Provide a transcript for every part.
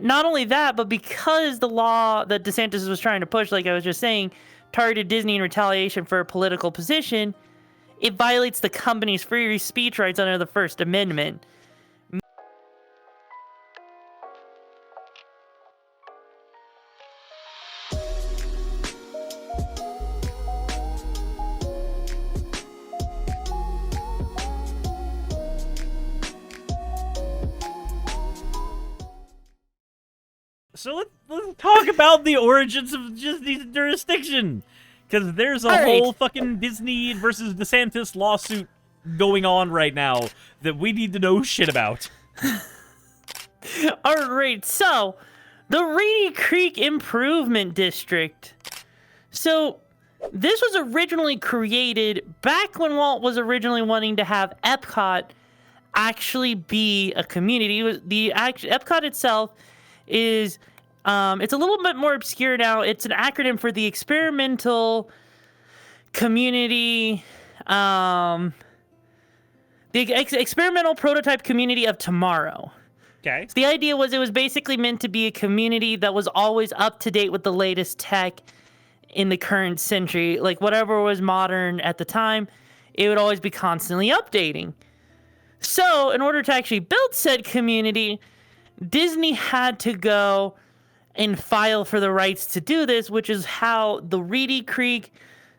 not only that, but because the law that DeSantis was trying to push, like I was just saying, targeted Disney in retaliation for a political position, it violates the company's free speech rights under the First Amendment. So let's talk about the origins of Disney's jurisdiction. Because there's a whole fucking Disney versus DeSantis lawsuit going on right now that we need to know shit about. Alright, so, the Reedy Creek Improvement District. So, this was originally created back when Walt was originally wanting to have Epcot actually be a community. Epcot itself is, it's a little bit more obscure now. It's an acronym for the Experimental Community, Experimental Prototype Community of Tomorrow. Okay. So the idea was it was basically meant to be a community that was always up to date with the latest tech in the current century. Like whatever was modern at the time, it would always be constantly updating. So in order to actually build said community, Disney had to go and file for the rights to do this, which is how the Reedy Creek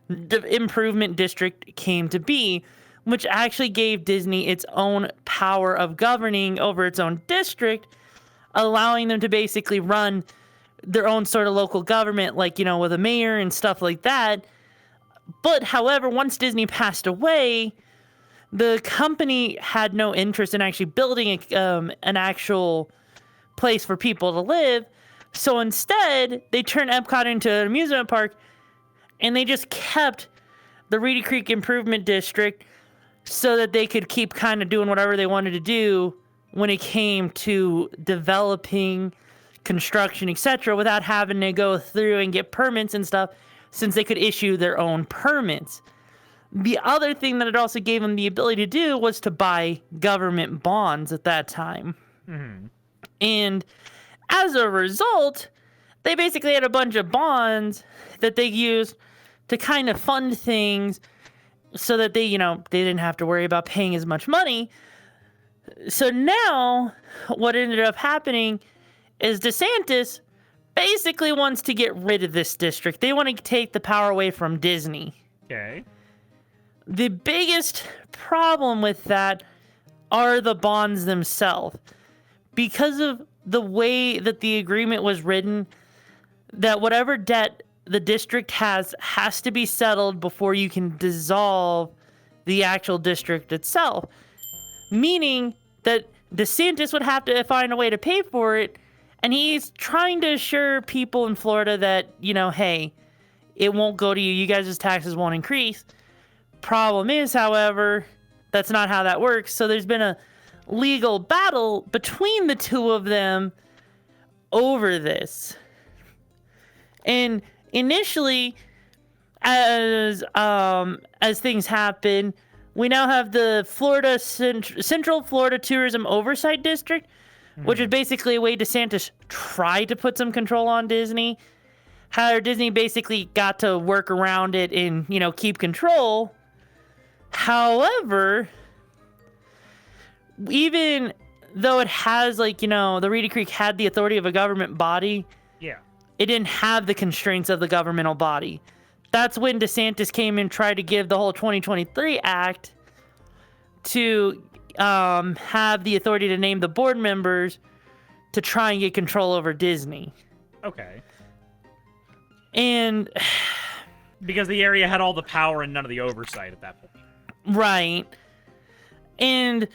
Improvement District came to be, which actually gave Disney its own power of governing over its own district, allowing them to basically run their own sort of local government, like, you know, with a mayor and stuff like that. But, however, once Disney passed away, the company had no interest in actually building an actual place for people to live. So instead, they turned Epcot into an amusement park, and they just kept the Reedy Creek Improvement District so that they could keep kind of doing whatever they wanted to do when it came to developing, construction, etc., without having to go through and get permits and stuff, since they could issue their own permits. The other thing that it also gave them the ability to do was to buy government bonds at that time. Mm-hmm. And as a result, they basically had a bunch of bonds that they used to kind of fund things so that they didn't have to worry about paying as much money. So now what ended up happening is DeSantis basically wants to get rid of this district. They want to take the power away from Disney. Okay. The biggest problem with that are the bonds themselves. Because of the way that the agreement was written, that whatever debt the district has to be settled before you can dissolve the actual district itself. Meaning that DeSantis would have to find a way to pay for it, and he's trying to assure people in Florida that, hey, it won't go to you. You guys' taxes won't increase. Problem is, however, that's not how that works. So there's been a legal battle between the two of them over this. And initially, as things happen, we now have the Central Florida Tourism Oversight District, which is basically a way DeSantis tried to put some control on Disney. However, Disney basically got to work around it and, keep control. However, even though it has, the Reedy Creek had the authority of a government body, yeah, it didn't have the constraints of the governmental body. That's when DeSantis came and tried to give the whole 2023 Act to have the authority to name the board members to try and get control over Disney. Okay. And because the area had all the power and none of the oversight at that point. Right. And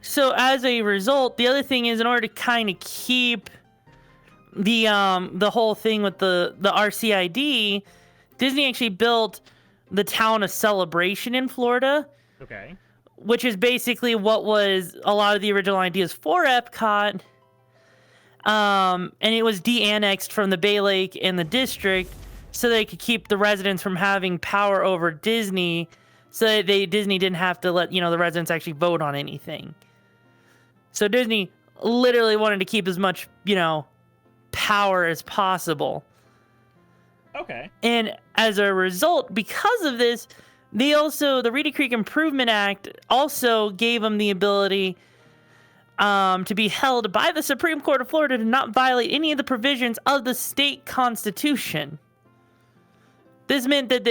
so as a result, the other thing is, in order to kind of keep the whole thing with the RCID, Disney actually built the town of Celebration in Florida. Okay. Which is basically what was a lot of the original ideas for Epcot. And it was de-annexed from the Bay Lake and the district so they could keep the residents from having power over Disney, so that Disney didn't have to let, the residents actually vote on anything. So Disney literally wanted to keep as much, power as possible. Okay. And as a result, because of this, the Reedy Creek Improvement Act also gave them the ability to be held by the Supreme Court of Florida to not violate any of the provisions of the state constitution. This meant that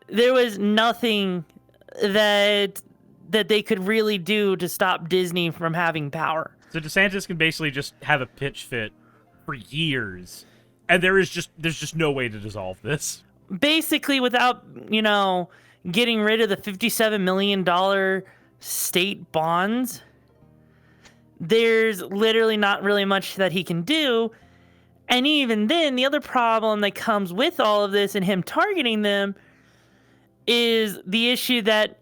there was nothing that they could really do to stop Disney from having power. So DeSantis can basically just have a pitch fit for years, and there's just no way to dissolve this. Basically, without, getting rid of the $57 million state bonds, there's literally not really much that he can do. And even then, the other problem that comes with all of this and him targeting them is the issue that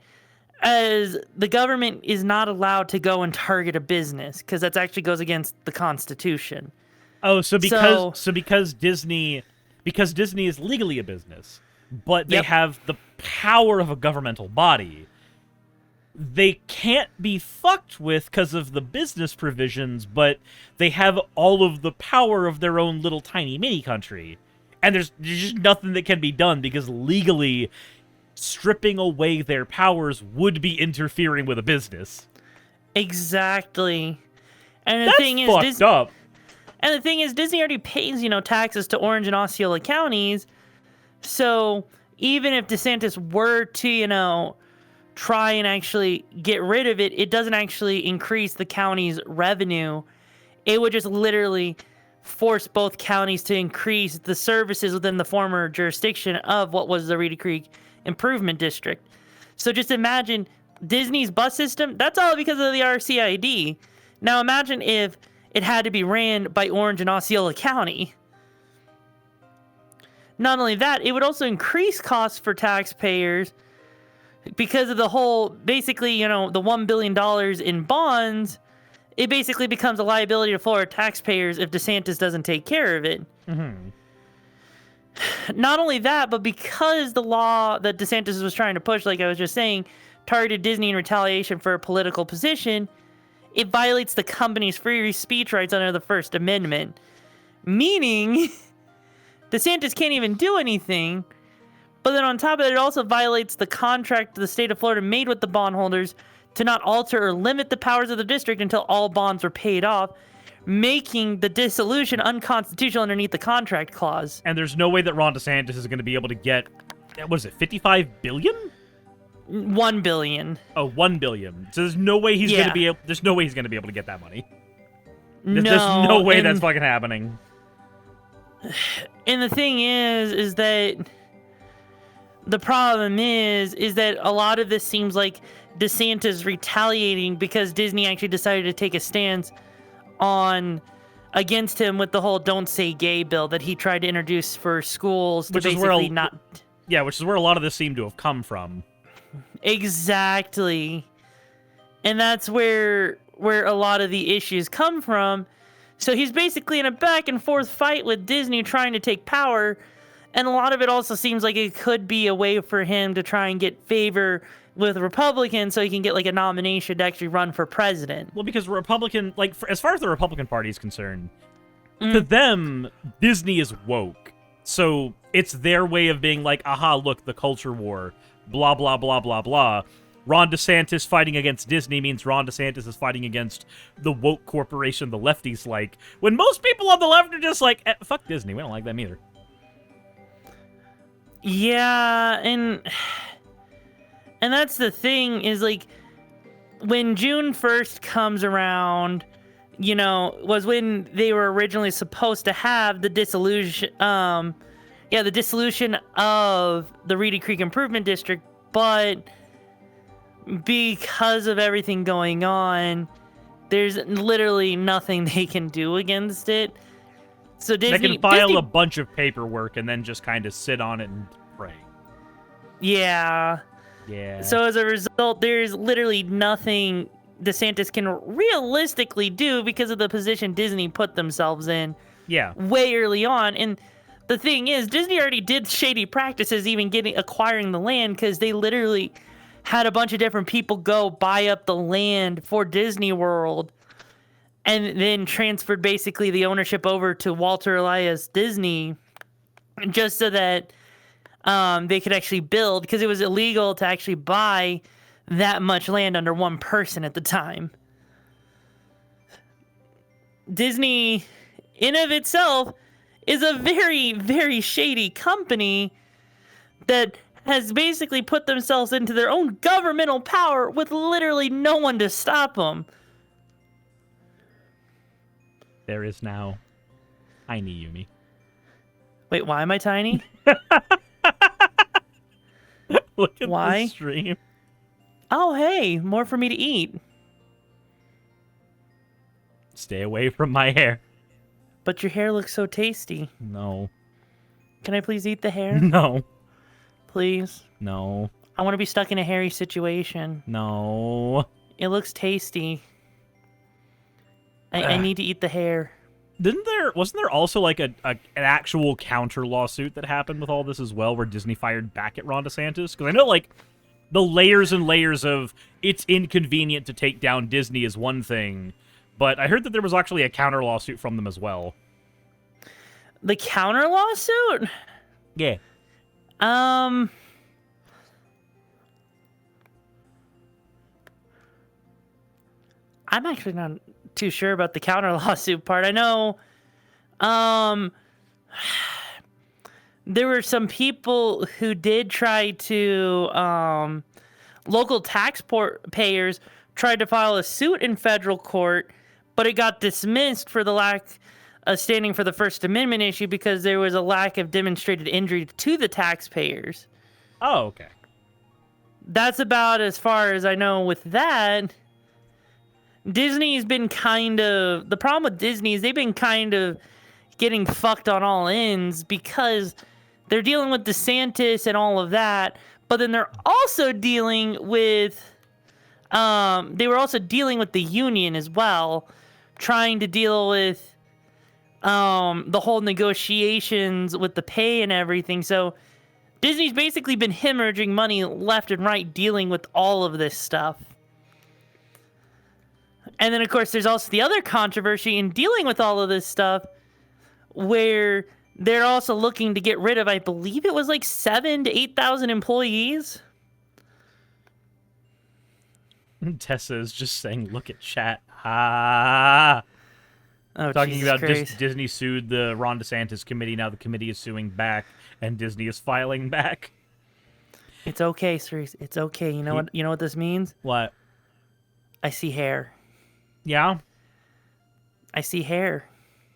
as the government is not allowed to go and target a business because that actually goes against the Constitution. Oh, so because Disney is legally a business, but they have the power of a governmental body, they can't be fucked with because of the business provisions, but they have all of the power of their own little tiny mini country. And there's just nothing that can be done because legally stripping away their powers would be interfering with a business. Exactly. And That's fucked up. And the thing is, Disney already pays, taxes to Orange and Osceola counties. So even if DeSantis were to, try and actually get rid of it, it doesn't actually increase the county's revenue. It would just literally force both counties to increase the services within the former jurisdiction of what was the Reedy Creek Improvement District. So just imagine Disney's bus system, that's all because of the RCID. Now imagine if it had to be ran by Orange and Osceola County. Not only that, it would also increase costs for taxpayers because of the whole, basically, the $1 billion in bonds. It basically becomes a liability to Florida taxpayers if DeSantis doesn't take care of it. Mm-hmm. Not only that, but because the law that DeSantis was trying to push, like I was just saying, targeted Disney in retaliation for a political position, it violates the company's free speech rights under the First Amendment. Meaning, DeSantis can't even do anything. But then on top of it, it also violates the contract the state of Florida made with the bondholders to not alter or limit the powers of the district until all bonds were paid off, making the dissolution unconstitutional underneath the contract clause. And there's no way that Ron DeSantis is going to be able to get, what is it, $55 billion? $1 billion. Oh, $1 billion. So there's no way he's going to be able. There's no way he's going to be able to get that money. There's no way that's fucking happening. And the thing is that the problem is that a lot of this seems like DeSantis retaliating because Disney actually decided to take a stance against him with the whole "Don't Say Gay" bill that he tried to introduce for schools to basically not. Yeah, which is where a lot of this seemed to have come from. Exactly, and that's where a lot of the issues come from. So he's basically in a back and forth fight with Disney trying to take power. And a lot of it also seems like it could be a way for him to try and get favor with Republicans so he can get like a nomination to actually run for president. Well, because Republican, as far as the Republican Party is concerned, to them, Disney is woke. So it's their way of being like, aha, look, the culture war, blah, blah, blah, blah, blah. Ron DeSantis fighting against Disney means Ron DeSantis is fighting against the woke corporation the lefties like. When most people on the left are just like, fuck Disney, we don't like them either. Yeah, and that's the thing is like when June 1st comes around, was when they were originally supposed to have the dissolution the dissolution of the Reedy Creek Improvement District, but because of everything going on, there's literally nothing they can do against it. So Disney can file a bunch of paperwork and then just kind of sit on it and pray. Yeah. Yeah. So as a result, there's literally nothing DeSantis can realistically do because of the position Disney put themselves in. Yeah. Way early on. And the thing is, Disney already did shady practices even acquiring the land because they literally had a bunch of different people go buy up the land for Disney World, and then transferred basically the ownership over to Walter Elias Disney, just so that they could actually build, because it was illegal to actually buy that much land under one person at the time. Disney, in of itself, is a very, very shady company that has basically put themselves into their own governmental power with literally no one to stop them. There is now tiny Yumi. Wait, why am I tiny? Look at Why? the stream. Oh, hey, more for me to eat. Stay away from my hair. But your hair looks so tasty. No. Can I please eat the hair? No. Please? No. I want to be stuck in a hairy situation. No. It looks tasty. I need to eat the hair. Wasn't there also like an actual counter lawsuit that happened with all this as well, where Disney fired back at Ron DeSantis? Because I know like the layers and layers of it's inconvenient to take down Disney is one thing, but I heard that there was actually a counter lawsuit from them as well. The counter lawsuit? Yeah. I'm actually not too sure about the counter lawsuit part. I know there were some people who did try to local taxpayers tried to file a suit in federal court, but it got dismissed for the lack of standing for the First Amendment issue because there was a lack of demonstrated injury to the taxpayers. Oh, okay. That's about as far as I know with that. Disney's been the problem with Disney is they've been kind of getting fucked on all ends because they're dealing with DeSantis and all of that, but then they're also dealing with, they were also dealing with the union as well, trying to deal with the whole negotiations with the pay and everything. So Disney's basically been hemorrhaging money left and right dealing with all of this stuff. And then, of course, there's also the other controversy in dealing with all of this stuff where they're also looking to get rid of, I believe it was like 7,000 to 8,000 employees. Tessa is just saying, look at chat. Ah. Oh, Talking Jesus about Christ. Disney sued the Ron DeSantis committee. Now the committee is suing back, and Disney is filing back. It's okay, Suris. It's okay. You know what this means? What? I see hair. Yeah? I see hair.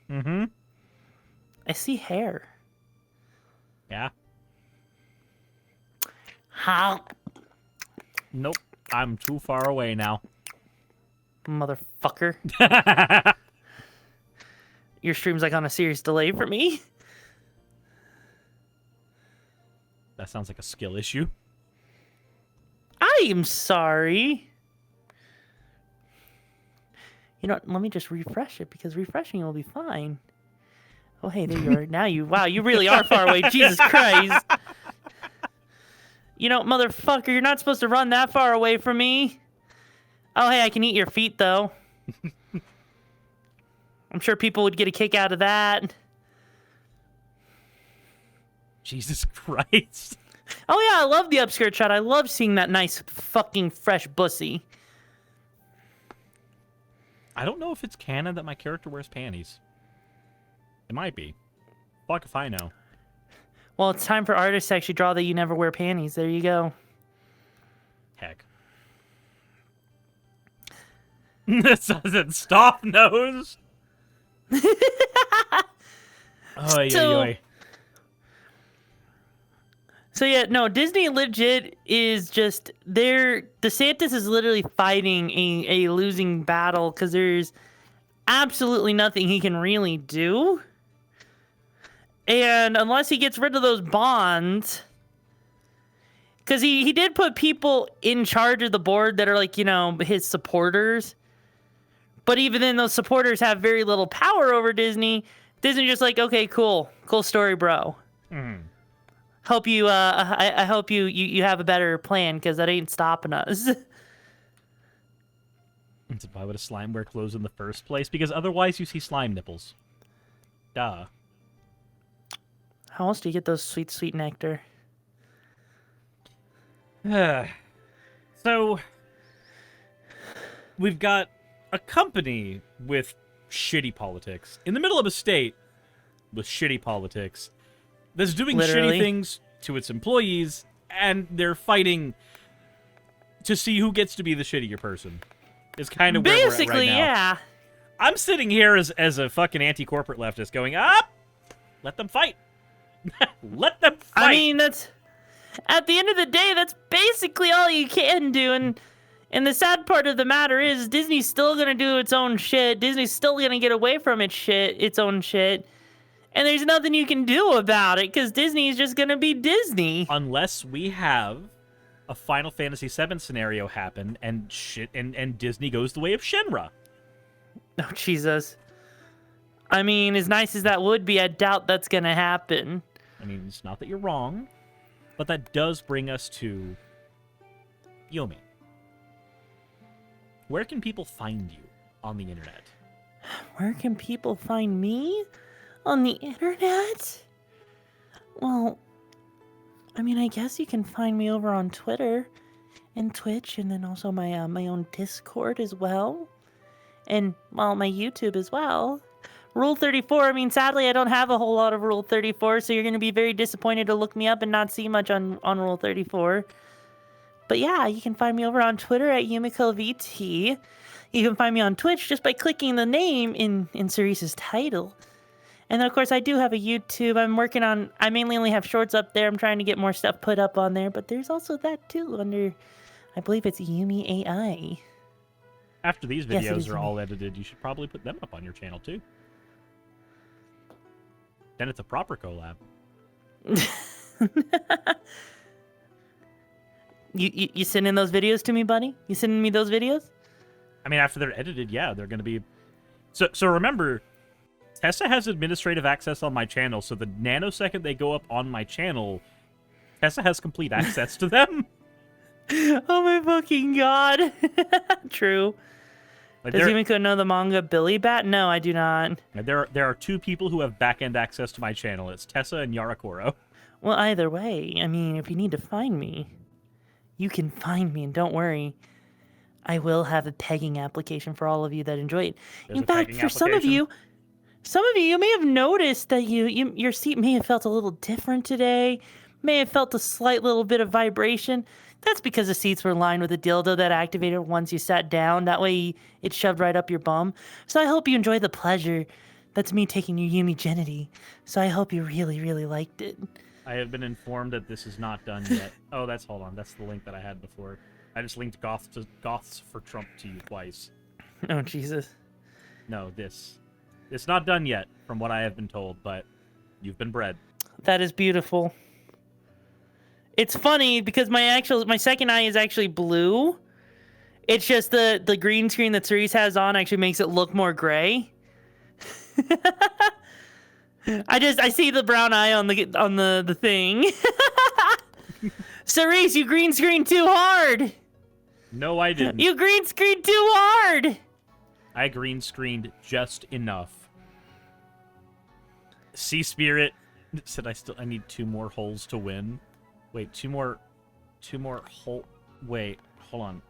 Mm-hmm. I see hair. Yeah? How? Nope. I'm too far away now. Motherfucker. Your stream's like on a serious delay for me. That sounds like a skill issue. I am sorry. You know what? Let me just refresh it because refreshing will be fine. Oh, hey, there you are. Now wow, you really are far away. Jesus Christ. You know, motherfucker, you're not supposed to run that far away from me. Oh, hey, I can eat your feet, though. I'm sure people would get a kick out of that. Jesus Christ. Oh, yeah, I love the upskirt shot. I love seeing that nice fucking fresh bussy. I don't know if it's canon that my character wears panties. It might be. Fuck if I know. Well, it's time for artists to actually draw that you never wear panties. There you go. Heck. This doesn't stop, nose. Oy, So- oy, oy. So yeah, no, Disney legit is just DeSantis is literally fighting a losing battle because there's absolutely nothing he can really do. And unless he gets rid of those bonds, because he did put people in charge of the board that are like, his supporters. But even then, those supporters have very little power over Disney. Disney's just like, okay, cool story, bro. Hope you, I hope you have a better plan, because that ain't stopping us. So why would a slime wear clothes in the first place? Because otherwise you see slime nipples. Duh. How else do you get those sweet, sweet nectar? So, we've got a company with shitty politics in the middle of a state with shitty politics that's doing Literally. shitty things to its employees, and they're fighting to see who gets to be the shittier person. Is kind of where we're at Basically, right now. yeah. I'm sitting here as a fucking anti-corporate leftist going, up, let them fight. Let them fight. I mean, that's at the end of the day, that's basically all you can do. And the sad part of the matter is, Disney's still gonna do its own shit. Disney's still gonna get away from its own shit, and there's nothing you can do about it because Disney's just gonna be Disney. Unless we have a Final Fantasy VII scenario happen and shit, and Disney goes the way of Shinra. Oh Jesus! I mean, as nice as that would be, I doubt that's gonna happen. I mean, it's not that you're wrong, but that does bring us to Yomi. Where can people find you on the internet? Where can people find me on the internet? Well, I mean, I guess you can find me over on Twitter and Twitch, and then also my my own Discord as well, and well, my YouTube as well. Rule 34. I mean, sadly, I don't have a whole lot of Rule 34, so you're gonna be very disappointed to look me up and not see much on Rule 34. But yeah, you can find me over on Twitter at YumikoVT. You can find me on Twitch just by clicking the name in Suris' title. And then, of course, I do have a YouTube. I mainly only have shorts up there. I'm trying to get more stuff put up on there. But there's also that, too, under, I believe it's Yumi AI. After these Yes, it videos is are all edited, you should probably put them up on your channel, too. Then it's a proper collab. You sending those videos to me, buddy? You sending me those videos? I mean, after they're edited, yeah, they're going to be... So remember, Tessa has administrative access on my channel, so the nanosecond they go up on my channel, Tessa has complete access to them. Oh my fucking god. True. Like, Does Yumiko know the manga Billy Bat? No, I do not. There are two people who have back-end access to my channel. It's Tessa and Yarakoro. Well, either way, I mean, if you need to find me, you can find me, and don't worry. I will have a pegging application for all of you that enjoy it. There's In a fact, pegging for some of you, you may have noticed that your seat may have felt a little different today, may have felt a slight little bit of vibration. That's because the seats were lined with a dildo that activated once you sat down. That way, it shoved right up your bum. So I hope you enjoy the pleasure. That's me taking your Yumi Genity. So I hope you really, really liked it. I have been informed that this is not done yet. Oh, hold on. That's the link that I had before. I just linked Goths for Trump to you twice. Oh, Jesus. No, this. It's not done yet, from what I have been told, but you've been bred. That is beautiful. It's funny because my second eye is actually blue. It's just the green screen that Cerise has on actually makes it look more gray. I see the brown eye on the thing. Cerise, you green screened too hard. No, I didn't. You green screened too hard. I green screened just enough. Sea Spirit said I need 2 more holes to win. Wait, 2 more hole. Wait, hold on.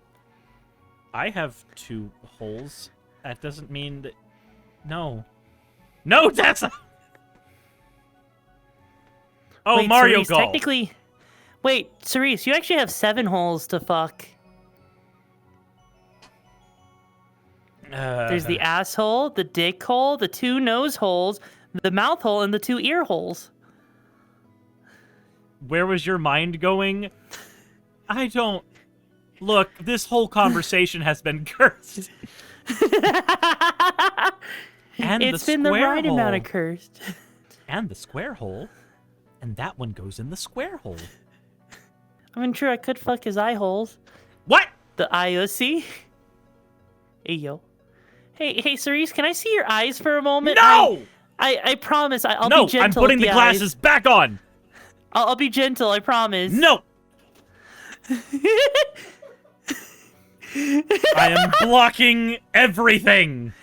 I have 2 holes. That doesn't mean that. No, that's. Oh, Wait, Mario Cerise, Golf. technically. Wait, Cerise, you actually have 7 holes to fuck. There's the asshole, the dick hole, the 2 nose holes, the mouth hole, and the 2 ear holes. Where was your mind going? I don't... Look, this whole conversation has been cursed. And It's been the right amount of cursed. And the square hole. And that one goes in the square hole. I mean, true, I could fuck his eye holes. What? The IOC. Hey, yo. Hey, Cerise, can I see your eyes for a moment? No! I promise I'll No, be gentle I'm putting with the eyes. glasses back on. I'll be gentle, I promise. No! I am blocking everything!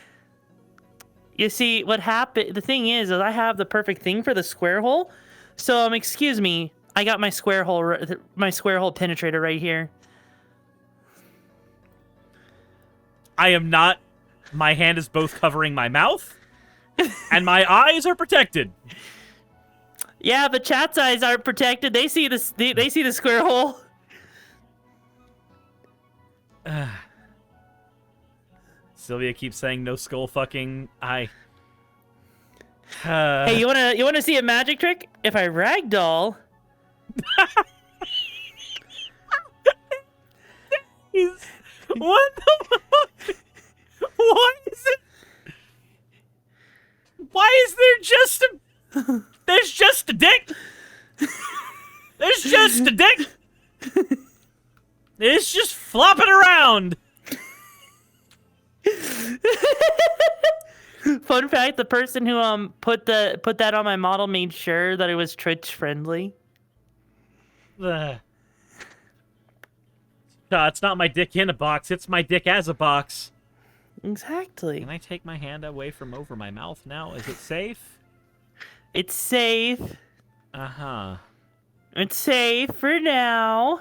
You see, what happened, the thing is I have the perfect thing for the square hole. So, excuse me, I got my square hole penetrator right here. I am not. My hand is both covering my mouth, and my eyes are protected. Yeah, but chat's eyes aren't protected. They see the square hole. Sylvia keeps saying no skull fucking. Hey, you wanna see a magic trick? If I ragdoll. What the fuck? What is it? Why is there just a... There's just a dick! There's just a dick! It's just flopping around! Fun fact, the person who put that on my model made sure that it was Twitch friendly. It's not my dick in a box, it's my dick as a box. Exactly. Can I take my hand away from over my mouth now? Is it safe? It's safe. Uh-huh. It's safe for now.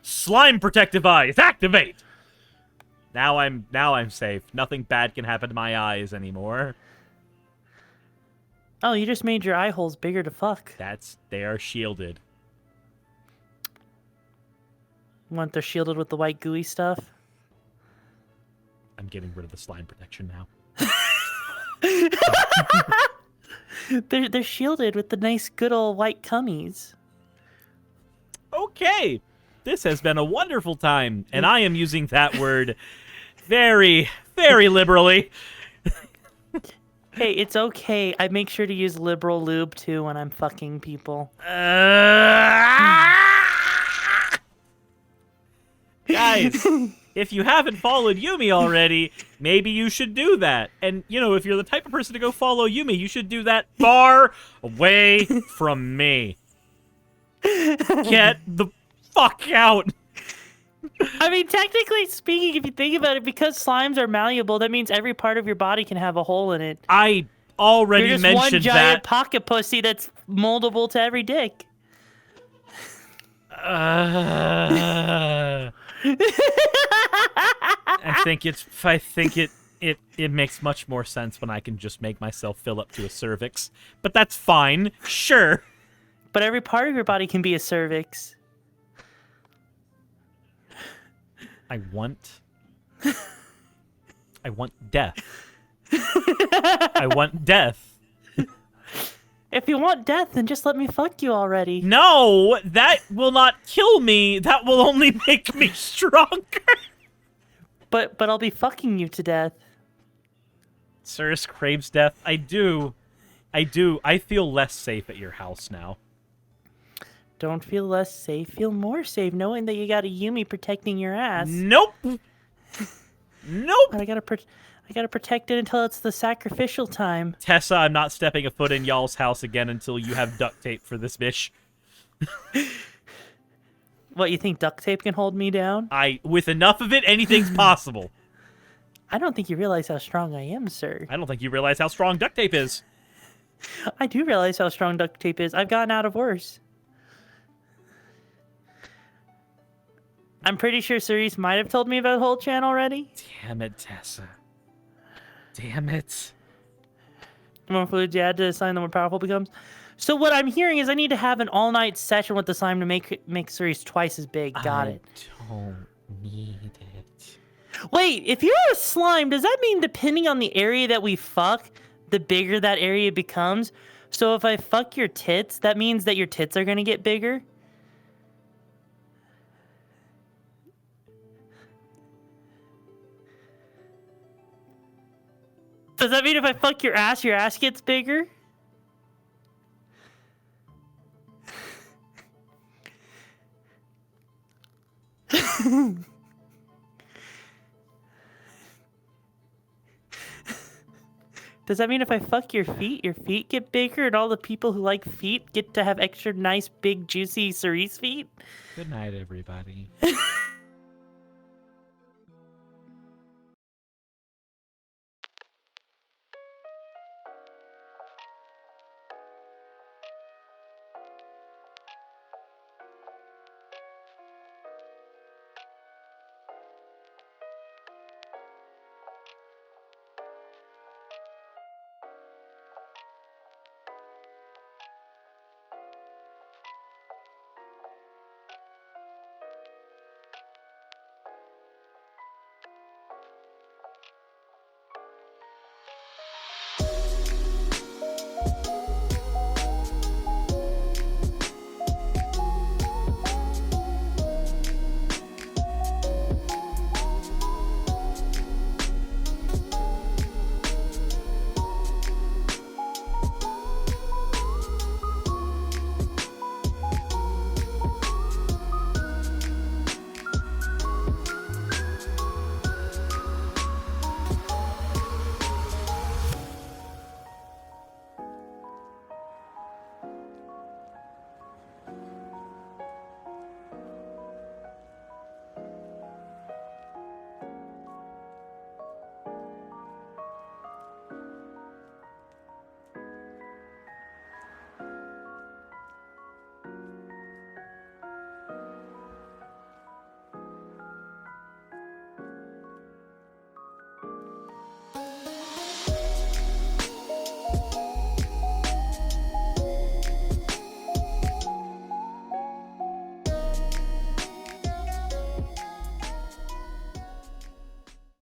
Slime protective eyes, activate! Now I'm safe. Nothing bad can happen to my eyes anymore. Oh, you just made your eye holes bigger to fuck. They are shielded. Want they're shielded with the white gooey stuff? I'm getting rid of the slime protection now. They're shielded with the nice good old white cummies. Okay. This has been a wonderful time, and I am using that word very, very liberally. Hey, it's okay. I make sure to use liberal lube, too, when I'm fucking people. Guys, if you haven't followed Yumi already, maybe you should do that. And, you know, if you're the type of person to go follow Yumi, you should do that far away from me. Get the fuck out. I mean, technically speaking, if you think about it, because slimes are malleable, that means every part of your body can have a hole in it. I already You're just mentioned one giant that. pocket pussy that's moldable to every dick. I think it makes much more sense when I can just make myself fill up to a cervix. But that's fine. Sure. But every part of your body can be a cervix. I want death. I want death. If you want death, then just let me fuck you already. No, that will not kill me. That will only make me stronger. But I'll be fucking you to death. Suris craves death. I do. I feel less safe at your house now. Don't feel less safe. Feel more safe knowing that you got a Yumi protecting your ass. Nope. Nope. But I gotta protect it until it's the sacrificial time. Tessa, I'm not stepping a foot in y'all's house again until you have duct tape for this bitch. What, you think duct tape can hold me down? With enough of it, anything's possible. I don't think you realize how strong I am, sir. I don't think you realize how strong duct tape is. I do realize how strong duct tape is. I've gotten out of worse. I'm pretty sure Suris might have told me about the whole channel already. Damn it, Tessa. Damn it. The more fluid you add to the slime, the more powerful it becomes. So what I'm hearing is I need to have an all-night session with the slime to make Suris twice as big. Got it. I don't need it. Wait, if you're a slime, does that mean depending on the area that we fuck, the bigger that area becomes? So if I fuck your tits, that means that your tits are gonna get bigger? Does that mean if I fuck your ass gets bigger? Does that mean if I fuck your feet get bigger, and all the people who like feet get to have extra nice, big, juicy Suris feet? Good night, everybody.